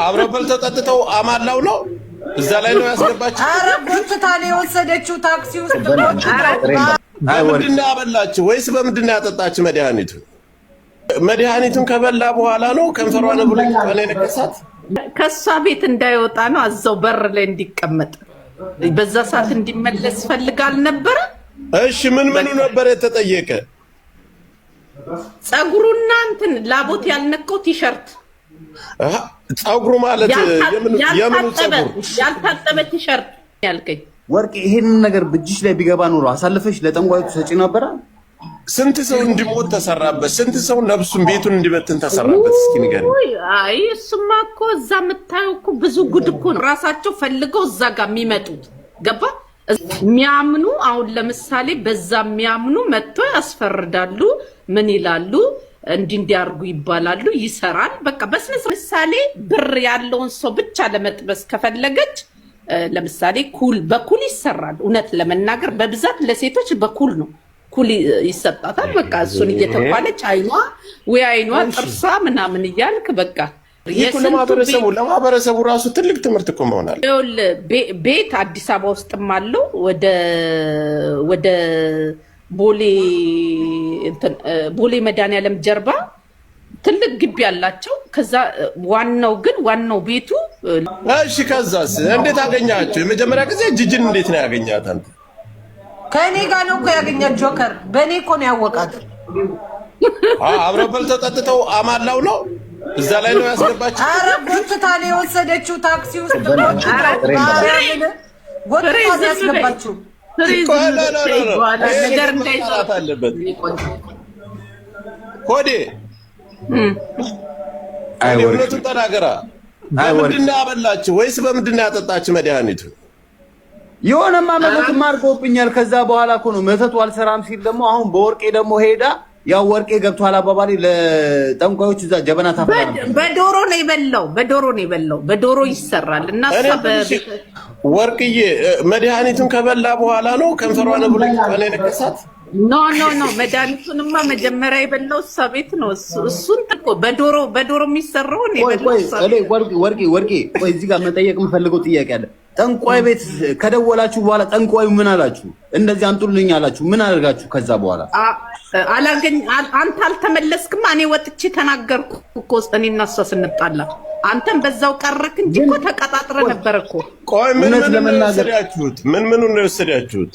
አብረው በልተው ጠጥተው አማላው ነው እዛ ላይ ነው ያስገባችሁ። አረ ጎትታ ነው የወሰደችው ታክሲ ውስጥ በምንድን ነው ያበላችሁ ወይስ በምንድን ነው ያጠጣችሁ መድኃኒቱን? መድኃኒቱን ከበላ በኋላ ነው ከንፈሯን ብሎ ቀኔ ነከሳት። ከሷ ቤት እንዳይወጣ ነው አዛው በር ላይ እንዲቀመጥ በዛ ሰዓት እንዲመለስ ፈልጋል ነበር። እሺ ምን ነበር የተጠየቀ? ጸጉሩና እንትን ላቦት ያልነቀው ቲሸርት ጸጉሩ ማለት የምን ጸጉር ያልታጠበ ቲሸርት ያልከኝ ወርቅ ይሄን ነገር በእጅሽ ላይ ቢገባ ኖሮ አሳልፈሽ ለጠንቋዩ ሰጪ ነበር። ስንት ሰው እንዲሞት ተሰራበት፣ ስንት ሰው ነፍሱን ቤቱን እንዲበትን ተሰራበት። እስኪ ንገር። አይ እሱማ እኮ እዛ የምታየው እኮ ብዙ ጉድ እኮ ነው። ራሳቸው ፈልገው እዛ ጋር የሚመጡት ገባ የሚያምኑ አሁን ለምሳሌ በዛ የሚያምኑ መጥቶ ያስፈርዳሉ። ምን ይላሉ? እንዲያርጉ ይባላሉ። ይሰራል። በቃ በስነ ምሳሌ ብር ያለውን ሰው ብቻ ለመጥበስ ከፈለገች ለምሳሌ በኩል ይሰራል። እውነት ለመናገር በብዛት ለሴቶች በኩል ነው ኩል ይሰጣታል። በቃ እሱን እየተባለች አይኗ ጥርሷ ምናምን እያልክ በቃ ለማህበረሰቡ ራሱ ትልቅ ትምህርት እኮ መሆናል። ቤት አዲስ አበባ ውስጥም አለው ወደ ቦሌ መድኃኒዓለም ጀርባ ትልቅ ግቢ ያላቸው። ከዛ ዋናው ቤቱ። እሺ ከዛስ እንዴት አገኛቸው? የመጀመሪያ ጊዜ ጅጅን እንዴት ነው ያገኛት አንተ? ከኔ ጋር ነው እኮ ያገኛት። ጆከር በኔ እኮ ነው ያወቃት። አብረው በልተው ጠጥተው አማላው ነው እዛ ላይ ነው ያስገባችሁ። አረ ጎትታ ነው የወሰደችው ታክሲ ውስጥ ጎትታ ያስገባችሁ። ነገር እንዳይዛት አለበት ሆዴ። እውነቱን ተናገራ። በምንድን ነው ያበላችሁ ወይስ በምንድን ነው ያጠጣችሁ መድኃኒቱን? የሆነማ መተት ማርቆብኛል። ከዛ በኋላ እኮ ነው መተቱ አልሰራም ሲል ደግሞ አሁን በወርቄ ደግሞ ሄዳ ያው ወርቄ ገብቷል አባባሪ ለጠንቋዮች እዛ ጀበና ታፈራ። በዶሮ ነው የበላው። በዶሮ ይሰራል እና ወርቅዬ መድኃኒቱን ከበላ በኋላ ነው ከንፈሯን ብሎ ቀኔ ነከሳት። ኖ መድኃኒቱንማ መጀመሪያ የበላው እሷ ቤት ነው። እሱን እኮ በዶሮ የሚሰራው ነው የበላው። ወርቄ ቆይ እዚህ ጋር መጠየቅ የምፈልገው ጥያቄ አለ። ጠንቋይ ቤት ከደወላችሁ በኋላ ጠንቋዩ ምን አላችሁ? እንደዚህ አንጡልኝ አላችሁ? ምን አደርጋችሁ? ከዛ በኋላ አንተ አልተመለስክም። እኔ ወጥቼ ተናገርኩ እኮ እኔና እሷ ስንጣላ አንተም በዛው ቀረክ እንጂ እኮ ተቀጣጥረ ነበር እኮ። ቆይ ምን ወሰዳችሁት? ምን ነው የወሰዳችሁት?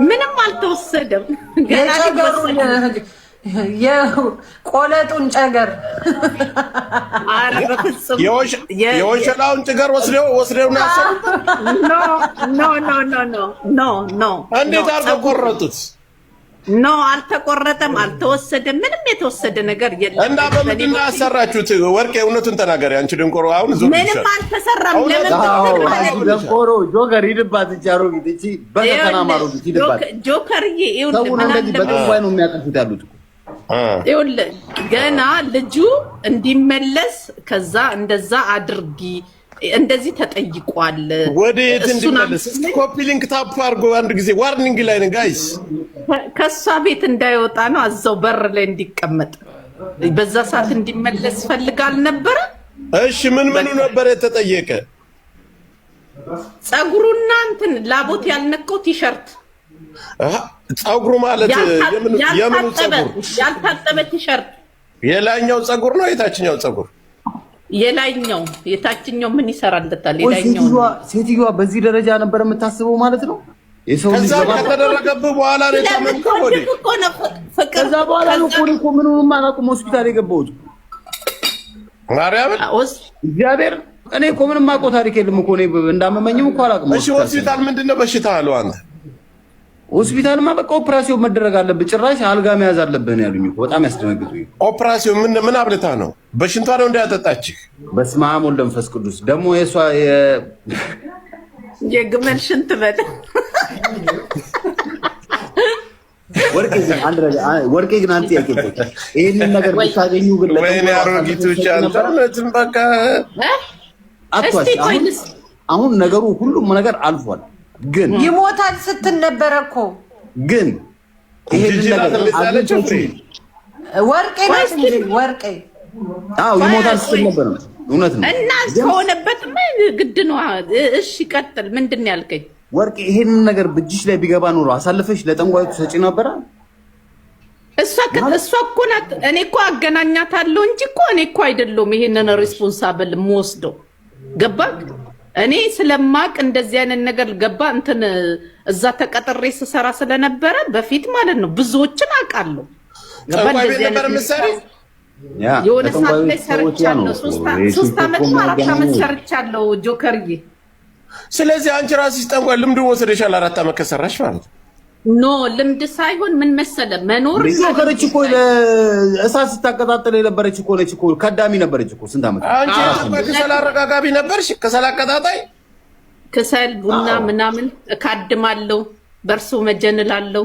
ምንም አልተወሰደም። ገና የቆለጡን ጨገር የወሸላውን ጭገር ወስደው ነው ያሰሩት። ኖ እንዴት አድርገው ቆረጡት? ኖ አልተቆረጠም፣ አልተወሰደም። ምንም የተወሰደ ነገር የለም። እና በምንድን ነው ያሰራችሁት? ወርቄ እውነቱን ተናገሪ አንቺ ደንቆሮ። አሁን ምንም አልተሰራም። ለምን ደንቆሮ ጆከር ይድባት ጃሮ ቢቲ በተና ማሩ ይድባት ጆከርዬ ይሁን ምን አለ በጠንቋይ ነው የሚያጠፉት ያሉት ይኸውልህ ገና ልጁ እንዲመለስ ከዛ እንደዛ አድርጊ እንደዚህ ተጠይቋል። ወዴት እንዲመለስ? ኮፒ ሊንክ ታፕ አድርጎ አንድ ጊዜ ዋርኒንግ ላይ ነን ጋይስ። ከሷ ቤት እንዳይወጣ ነው አዛው በር ላይ እንዲቀመጥ በዛ ሰዓት እንዲመለስ ፈልጋል ነበር። እሺ ምን ነበር የተጠየቀ? ጸጉሩና እንትን ላቦት ያልነቀው ቲሸርት ጸጉሩ ማለት የምን ጸጉር? ያልታጠበ ቲሸርት። የላይኛው ጸጉር ነው የታችኛው ጸጉር? የታችኛው ምን ይሰራልታል? የላይኛው ሴትዮዋ በዚህ ደረጃ ነበር የምታስበው ማለት ነው። የሰው ልጅ ከተደረገብህ በኋላ ነው የታመምከው ወዴ? ከዛ በኋላ ነው እኮ ምንም አላውቅም ሆስፒታል የገባሁት። ማርያምን እግዚአብሔር እኔ እኮ ምንም አውቀው ታሪክ የለም እኮ እኔ እንዳመመኝም እኮ አላውቅም። እሺ ሆስፒታል ምንድነው በሽታ አለው አንተ? ሆስፒታልማ በቃ ኦፕራሲዮን መደረግ አለብህ፣ ጭራሽ አልጋ መያዝ አለብህ ነው ያሉኝ እኮ። በጣም ያስደነግጡኝ። ኦፕራሲዮን ምን አብልታ ነው? በሽንቷ ነው እንዳያጠጣችህ? በስመ አብ ወወልድ ወመንፈስ ቅዱስ። ደግሞ የሷ የግመል ሽንት በል ወርቄ ግን አንተ ያቀበል ይሄንን ነገር ብታገኙ ግን ወይኔ አሮጊቶች አንተነትም በቃ አጥቷሽ አሁን ነገሩ ሁሉም ነገር አልፏል። ግን ይሞታል ስትል ነበር እኮ። ግን ይሄንን ነገር ወርቄ ናት እንጂ ወርቄ ይሞታል ስትል ነበር። እውነት ነው እና ከሆነበት ግድ ነው። እሺ ቀጥል። ምንድን ያልከኝ? ወርቅ ይሄንን ነገር በእጅሽ ላይ ቢገባ ኖሮ አሳልፈሽ ለጠንቋዩ ሰጪ ነበር? እሷ እኮ ናት። እኔ እኮ አገናኛታለሁ እንጂ እኮ እኔ እኮ አይደለሁም ይሄንን ሪስፖንሳብል የምወስደው። ገባ? እኔ ስለማቅ እንደዚህ አይነት ነገር ገባ እንትን እዛ ተቀጥሬ ስሰራ ስለነበረ በፊት ማለት ነው ብዙዎችን አውቃለሁ። ገባ? እንደዚህ አይነት ምሳሌ የሆነ ሰዓት ላይ ሰርቻለሁ። 3 ዓመት 4 ዓመት ሰርቻለሁ ጆከርዬ። ስለዚህ አንቺ ራስሽ ጠንቋይ ልምድ ወሰደሻል 4 ዓመት ከሰራሽ ማለት ነው። ኖ ልምድ ሳይሆን ምን መሰለ መኖር ጆከርች እኮ እሳት ስታቀጣጥል የነበረች እኮ ነች እኮ ከዳሚ ነበረች እኮ ስንት ዓመት አንቺ ከሰል አረጋጋቢ ነበርሽ። ከሰል አቀጣጣይ ከሰል ቡና ምናምን እካድማለሁ፣ በርሶ መጀንላለሁ።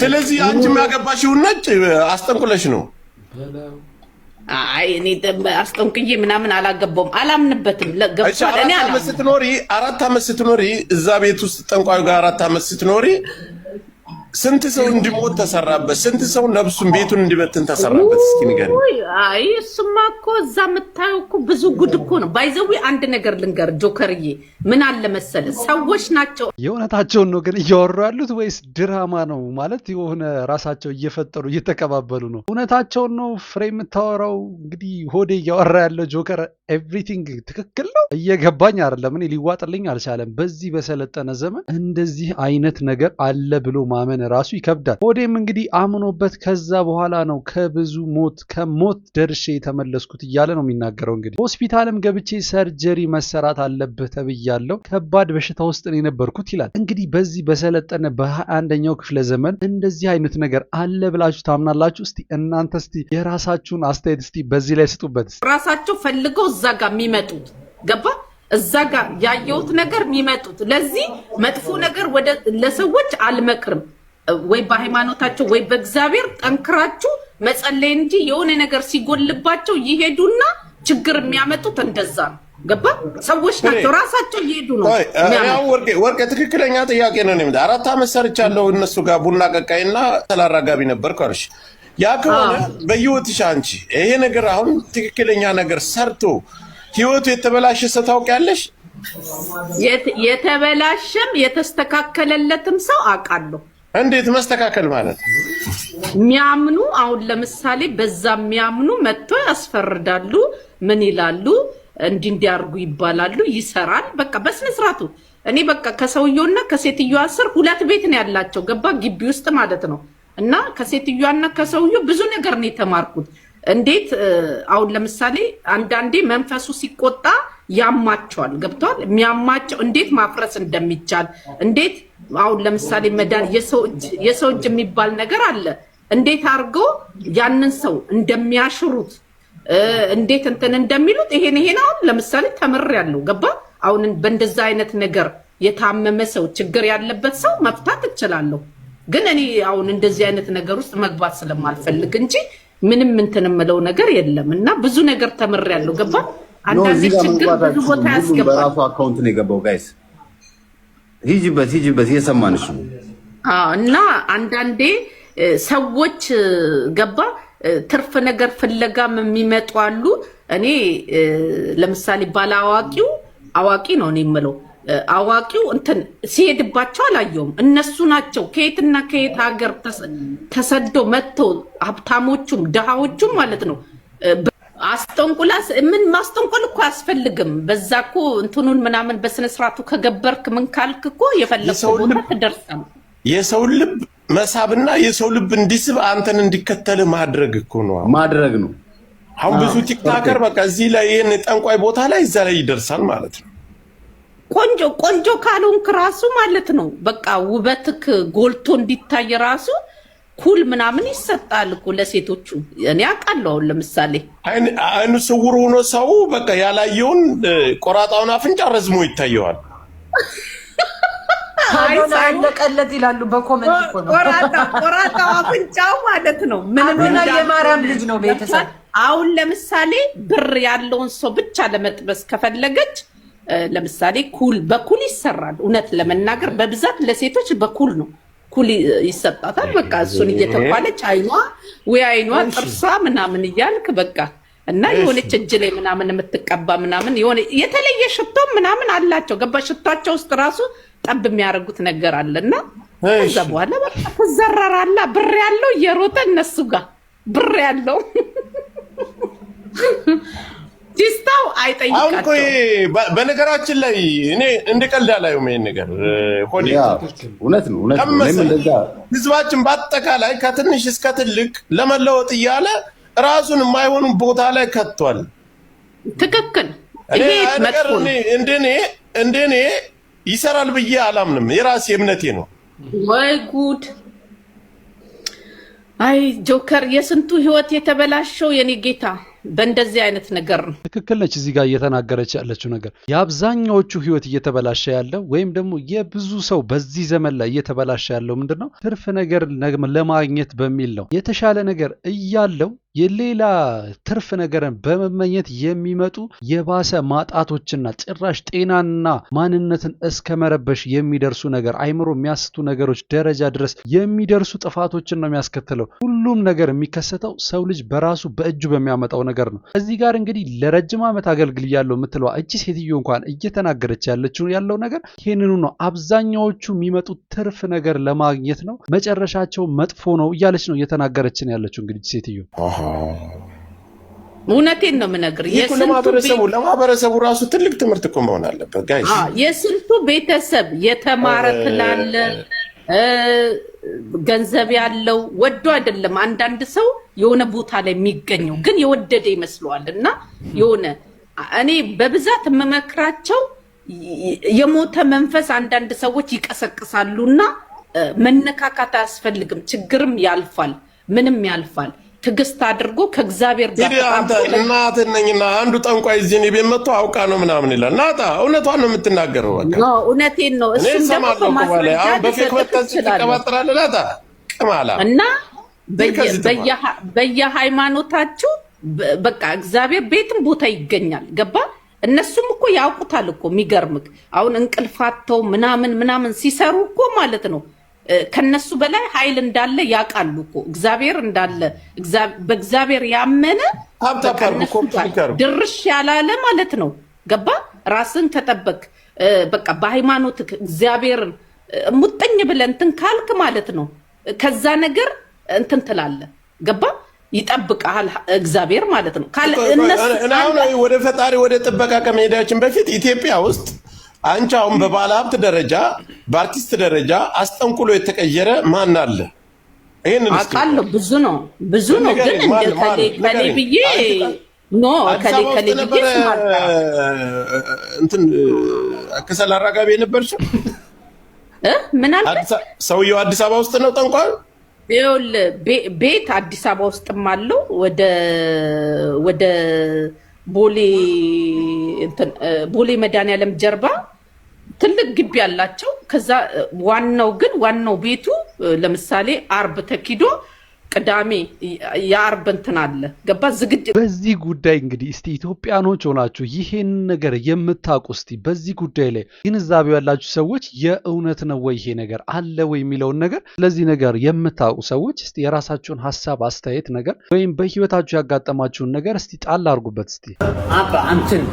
ስለዚህ አንቺ የሚያገባሽው ነጭ አስጠንቁለሽ ነው። አይ እኔ አስጠንቅዬ ምናምን አላገባውም፣ አላምንበትም። ለገብቷል እኔ 4 ዓመት ስትኖሪ እዛ ቤት ውስጥ ጠንቋዩ ጋር 4 ዓመት ስትኖሪ ስንት ሰው እንዲሞት ተሰራበት? ስንት ሰው ነፍሱን ቤቱን እንዲበትን ተሰራበት? እስኪ ንገሪኝ። አይ እሱማ እኮ እዛ የምታየው እኮ ብዙ ጉድ እኮ ነው። ባይዘዊ አንድ ነገር ልንገር ጆከርዬ፣ ምን አለ መሰለ ሰዎች ናቸው የእውነታቸውን ነው ግን እያወሩ ያሉት ወይስ ድራማ ነው? ማለት የሆነ ራሳቸው እየፈጠሩ እየተቀባበሉ ነው? እውነታቸውን ነው ፍሬ የምታወራው? እንግዲህ ሆዴ እያወራ ያለው ጆከር ኤቭሪቲንግ ትክክል ነው እየገባኝ አይደለም። እኔ ሊዋጥልኝ አልቻለም። በዚህ በሰለጠነ ዘመን እንደዚህ አይነት ነገር አለ ብሎ ማመን ራሱ ይከብዳል። ሆዴም እንግዲህ አምኖበት ከዛ በኋላ ነው ከብዙ ከሞት ደርሼ የተመለስኩት እያለ ነው የሚናገረው። እንግዲህ ሆስፒታልም ገብቼ ሰርጀሪ መሰራት አለበት ተብያለሁ፣ ከባድ በሽታ ውስጥ ነው የነበርኩት ይላል። እንግዲህ በዚህ በሰለጠነ በ21ኛው ክፍለ ዘመን እንደዚህ አይነት ነገር አለ ብላችሁ ታምናላችሁ? እስቲ እናንተ እስቲ የራሳችሁን አስተያየት እስቲ በዚህ ላይ ስጡበት። ራሳቸው ፈልገው እዛ ጋር የሚመጡት ገባ እዛ ጋር ያየሁት ነገር የሚመጡት ለዚህ መጥፎ ነገር ወደ ለሰዎች አልመክርም። ወይ በሃይማኖታቸው ወይ በእግዚአብሔር ጠንክራችሁ መጸለይ እንጂ የሆነ ነገር ሲጎልባቸው ይሄዱና ችግር የሚያመጡት እንደዛ ነው። ገባ ሰዎች ናቸው ራሳቸው ይሄዱ ነው። ያው ወርቄ ትክክለኛ ጥያቄ ነው። 4 ዓመት ሰርቻለሁ እነሱ ጋር ቡና ቀቃይና ተላራጋቢ ነበርኩ አልሽ። ያ ከሆነ በህይወትሽ አንቺ ይሄ ነገር አሁን ትክክለኛ ነገር ሰርቶ ህይወቱ የተበላሸ ሰው ታውቂያለሽ? የተበላሸም የተስተካከለለትም ሰው አውቃለሁ። እንዴት መስተካከል ማለት የሚያምኑ አሁን ለምሳሌ በዛ የሚያምኑ መጥቶ ያስፈርዳሉ። ምን ይላሉ? እንዲያርጉ ይባላሉ። ይሰራል በቃ በስነ ስርዓቱ። እኔ በቃ ከሰውየውና ከሴትዮዋ ስር 2 ቤት ነው ያላቸው ገባ ግቢ ውስጥ ማለት ነው። እና ከሴትዮዋና ከሰውየው ብዙ ነገር ነው የተማርኩት። እንዴት አሁን ለምሳሌ አንዳንዴ መንፈሱ ሲቆጣ ያማቸዋል። ገብቷል? የሚያማቸው እንዴት ማፍረስ እንደሚቻል እንዴት አሁን ለምሳሌ መዳን የሰው እጅ የሚባል ነገር አለ። እንዴት አድርጎ ያንን ሰው እንደሚያሽሩት እንዴት እንትን እንደሚሉት ይሄን አሁን ለምሳሌ ተምሬያለሁ። ገባ? አሁን በእንደዛ አይነት ነገር የታመመ ሰው ችግር ያለበት ሰው መፍታት እችላለሁ። ግን እኔ አሁን እንደዚህ አይነት ነገር ውስጥ መግባት ስለማልፈልግ እንጂ ምንም እንትን የምለው ነገር የለም። እና ብዙ ነገር ተምሬያለሁ። ገባ? አንዳንዴ ችግር ብዙ ቦታ ያስገባል። በራሱ አካውንት ነው የገባው። ጋይስ ሂጂበት እየሰማንሽ ነው። እና አንዳንዴ ሰዎች ገባ ትርፍ ነገር ፍለጋም የሚመጡ አሉ። እኔ ለምሳሌ ባላዋቂው አዋቂ ነው እኔ የምለው አዋቂው እንትን ሲሄድባቸው አላየውም። እነሱ ናቸው ከየትና ከየት ሀገር ተሰደው መጥተው ሀብታሞቹም ድሃዎቹም ማለት ነው። አስጠንቁላስ ምን ማስጠንቆል እኮ አያስፈልግም። በዛ እኮ እንትኑን ምናምን በስነ ስርዓቱ ከገበርክ ምን ካልክ እኮ የፈለከው ቦታ ትደርሳለህ። የሰው ልብ መሳብና የሰው ልብ እንዲስብ አንተን እንዲከተል ማድረግ እኮ ነው ማድረግ ነው። አሁን ብዙ ቲክታከር በቃ እዚህ ላይ ይሄን ጠንቋይ ቦታ ላይ እዛ ላይ ይደርሳል ማለት ነው። ቆንጆ ካልሆንክ ራሱ ማለት ነው በቃ ውበትክ ጎልቶ እንዲታይ ራሱ ኩል ምናምን ይሰጣል እኮ ለሴቶቹ። እኔ አውቃለሁ። ለምሳሌ አይኑ ስውር ሆኖ ሰው በቃ ያላየውን ቆራጣውን አፍንጫ ረዝሞ ይታየዋል። አይለቀለት ይላሉ በኮሜንት እኮ ነው። ቆራጣው አፍንጫው ማለት ነው ምን የማርያም ልጅ ነው ቤተሰብ። አሁን ለምሳሌ ብር ያለውን ሰው ብቻ ለመጥበስ ከፈለገች ለምሳሌ በኩል ይሰራል። እውነት ለመናገር በብዛት ለሴቶች በኩል ነው ኩል ይሰጣታል። በቃ እሱን እየተባለች አይኗ ጥርሷ ምናምን እያልክ በቃ እና የሆነች እጅ ላይ ምናምን የምትቀባ ምናምን የሆነ የተለየ ሽቶ ምናምን አላቸው። ገባ ሽቷቸው ውስጥ ራሱ ጠብ የሚያደርጉት ነገር አለና ከዛ በኋላ በቃ ተዘራራላ ብር ያለው እየሮጠ እነሱ ጋር ብር ያለው ዲስታው አይጠይቃቸው። በነገራችን ላይ እኔ እንደቀልድ አላየሁም ይሄን ነገር ሆዴ እውነት ነው። ህዝባችን በአጠቃላይ ከትንሽ እስከ ትልቅ ለመለወጥ እያለ ራሱን የማይሆኑ ቦታ ላይ ከቷል። ትክክል። ይሄ መጥፎ ነው። እንደኔ ይሰራል ብዬ አላምንም። የራሴ እምነቴ ነው። ወይ ጉድ! አይ ጆከር የስንቱ ህይወት የተበላሸው የኔ ጌታ በእንደዚህ አይነት ነገር ነው። ትክክል ነች። እዚህ ጋር እየተናገረች ያለችው ነገር የአብዛኛዎቹ ህይወት እየተበላሸ ያለው ወይም ደግሞ የብዙ ሰው በዚህ ዘመን ላይ እየተበላሸ ያለው ምንድነው? ትርፍ ነገር ለማግኘት በሚል ነው። የተሻለ ነገር እያለው የሌላ ትርፍ ነገርን በመመኘት የሚመጡ የባሰ ማጣቶችና ጭራሽ ጤናንና ማንነትን እስከ መረበሽ የሚደርሱ ነገር አይምሮ የሚያስቱ ነገሮች ደረጃ ድረስ የሚደርሱ ጥፋቶችን ነው የሚያስከትለው። ሁሉም ነገር የሚከሰተው ሰው ልጅ በራሱ በእጁ በሚያመጣው ነገር ነው። እዚህ ጋር እንግዲህ ለረጅም ዓመት አገልግያለሁ የምትለው እቺ ሴትዮ እንኳን እየተናገረች ያለው ነገር ይሄንኑ ነው። አብዛኛዎቹ የሚመጡት ትርፍ ነገር ለማግኘት ነው፣ መጨረሻቸው መጥፎ ነው እያለች ነው እየተናገረችን ያለችው እንግዲህ ሴትዮ። እውነቴን ነው የምነግርህ። ለማህበረሰቡ ራሱ ትልቅ ትምህርት እኮ መሆን አለበት ጋይስ። የስንቱ ቤተሰብ የተማረ ትላለ ገንዘብ ያለው ወዶ አይደለም። አንዳንድ ሰው የሆነ ቦታ ላይ የሚገኘው ግን የወደደ ይመስለዋል። እና የሆነ እኔ በብዛት የምመክራቸው የሞተ መንፈስ አንዳንድ ሰዎች ይቀሰቅሳሉና መነካካት አያስፈልግም። ችግርም ያልፋል፣ ምንም ያልፋል። ትግስት አድርጎ ከእግዚአብሔር ጋር እናትህ ነኝና አንዱ ጠንቋይ እዚህ ነው ቤት አውቃ ነው ምናምን ይላል። ናታ እውነቷን ነው የምትናገረው። በቃ ነው እውነቴን ነው። እሱም ደግሞ ማስረጃ ተቀባጥራለህ ናታ ቅማላ እና በየሃይማኖታችሁ በቃ እግዚአብሔር ቤትም ቦታ ይገኛል። ገባ? እነሱም እኮ ያውቁታል እኮ። የሚገርምክ አሁን እንቅልፋተው ምናምን ሲሰሩ እኮ ማለት ነው ከነሱ በላይ ኃይል እንዳለ ያውቃሉ እኮ። እግዚአብሔር እንዳለ በእግዚአብሔር ያመነ ድርሽ ያላለ ማለት ነው። ገባ? ራስን ተጠበቅ። በቃ በሃይማኖት እግዚአብሔርን ሙጥኝ ብለህ እንትን ካልክ ማለት ነው ከዛ ነገር እንትን ትላለህ። ገባ? ይጠብቃል እግዚአብሔር ማለት ነው። ወደ ፈጣሪ ወደ ጥበቃ ከመሄዳችን በፊት ኢትዮጵያ ውስጥ አንቺ አሁን በባለ ሀብት ደረጃ በአርቲስት ደረጃ አስጠንቁሎ የተቀየረ ማን አለ? ይሄንን አቃለው ብዙ ነው ግን ከሌ ብዬ ከሌ ብዬ እንትን ከሰል አራጋቢ የነበርሽው ምን አለ? ሰውየው አዲስ አበባ ውስጥ ነው ጠንቋዩ? ቤት አዲስ አበባ ውስጥም አለው። ወደ ቦሌ መድኃኒዓለም ጀርባ ትልቅ ግቢ ያላቸው። ከዛ ዋናው ቤቱ ለምሳሌ አርብ ተኪዶ ቅዳሜ የአርብ እንትን አለ። ገባ? ዝግጅት። በዚህ ጉዳይ እንግዲህ እስቲ ኢትዮጵያኖች ሆናችሁ ይሄን ነገር የምታውቁ እስቲ በዚህ ጉዳይ ላይ ግንዛቤው ያላችሁ ሰዎች የእውነት ነው ወይ ይሄ ነገር አለ ወይ የሚለውን ነገር ስለዚህ ነገር የምታውቁ ሰዎች እስቲ የራሳችሁን ሀሳብ አስተያየት ነገር ወይም በህይወታችሁ ያጋጠማችሁን ነገር እስቲ ጣል አድርጉበት። እስቲ አንተን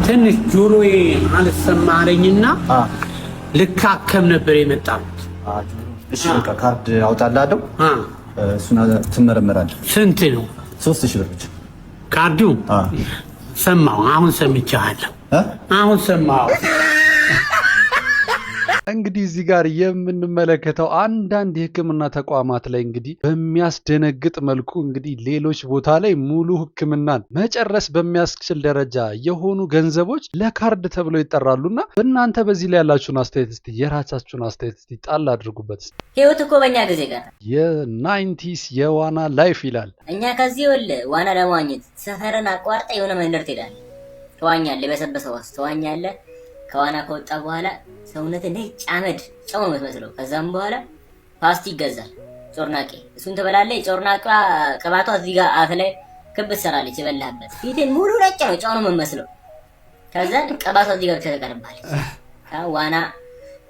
ትንሽ ጆሮዬ አልሰማለኝና ልካከም ነበር የመጣሁት። እሺ በቃ ካርድ አውጣላለሁ። እሱን ትመረመራለህ። ስንት ነው? 3000 ብር ብቻ። ካርዱ ሰማሁ። አሁን ሰምቻለሁ። አሁን ሰማሁ። እንግዲህ እዚህ ጋር የምንመለከተው አንዳንድ የህክምና ተቋማት ላይ እንግዲህ በሚያስደነግጥ መልኩ እንግዲህ ሌሎች ቦታ ላይ ሙሉ ህክምናን መጨረስ በሚያስችል ደረጃ የሆኑ ገንዘቦች ለካርድ ተብለው ይጠራሉና በእናንተ በዚህ ላይ ያላችሁን አስተያየት እስቲ የራሳችሁን አስተያየት እስቲ ጣል አድርጉበት። ህይወት እኮ በእኛ ጊዜ ጋር የ90s የዋና ላይፍ ይላል። እኛ ከዚህ ዋና ለመዋኘት ሰፈርን አቋርጠ የሆነ መንደር ትሄዳለህ። ትዋኛለህ፣ በሰበሰ ውስጥ ትዋኛለህ። ከዋና ከወጣ በኋላ ሰውነት ነጭ አመድ ጨው ነው የምትመስለው። ከዛም በኋላ ፓስቲ ይገዛል፣ ጮርናቄ። እሱን ትበላለህ። ጮርናቄዋ ቅባቷ እዚህ ጋር አፍ ላይ ክብ ትሰራለች። የበላህበት ፊትን ሙሉ ነጭ ነው፣ ጨው ነው የምትመስለው። ከዛ ቅባቷ እዚህ ጋር ተቀርባለች። ዋና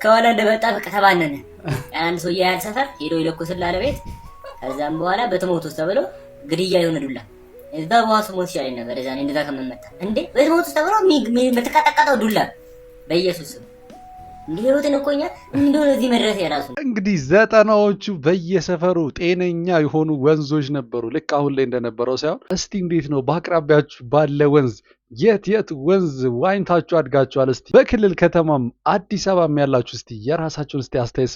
ከዋና እንደመጣ በቃ ተባነነ። አንድ ሰው ያያል ሰፈር ሄዶ ይለኩስልሃል ቤት። ከዛም በኋላ በትሞት ውስጥ ተብሎ ግድያ የሆነ ዱላ እዛ በዋሱ ሞት ይሻለኝ ነበር እዛ እንደዛ ከመመታ እንዴ በሞት ተብሎ የምትቀጠቀጠው ዱላ በኢየሱስ እንዲሮትን እኮኛ እንደው እዚህ መድረስ የራሱ እንግዲህ ዘጠናዎቹ በየሰፈሩ ጤነኛ የሆኑ ወንዞች ነበሩ። ልክ አሁን ላይ እንደነበረው ሳይሆን እስቲ እንዴት ነው በአቅራቢያችሁ ባለ ወንዝ የት ወንዝ ዋኝታችሁ አድጋችኋል? እስቲ በክልል ከተማም አዲስ አበባም ያላችሁ እስቲ የራሳችሁን እስቲ አስተያየት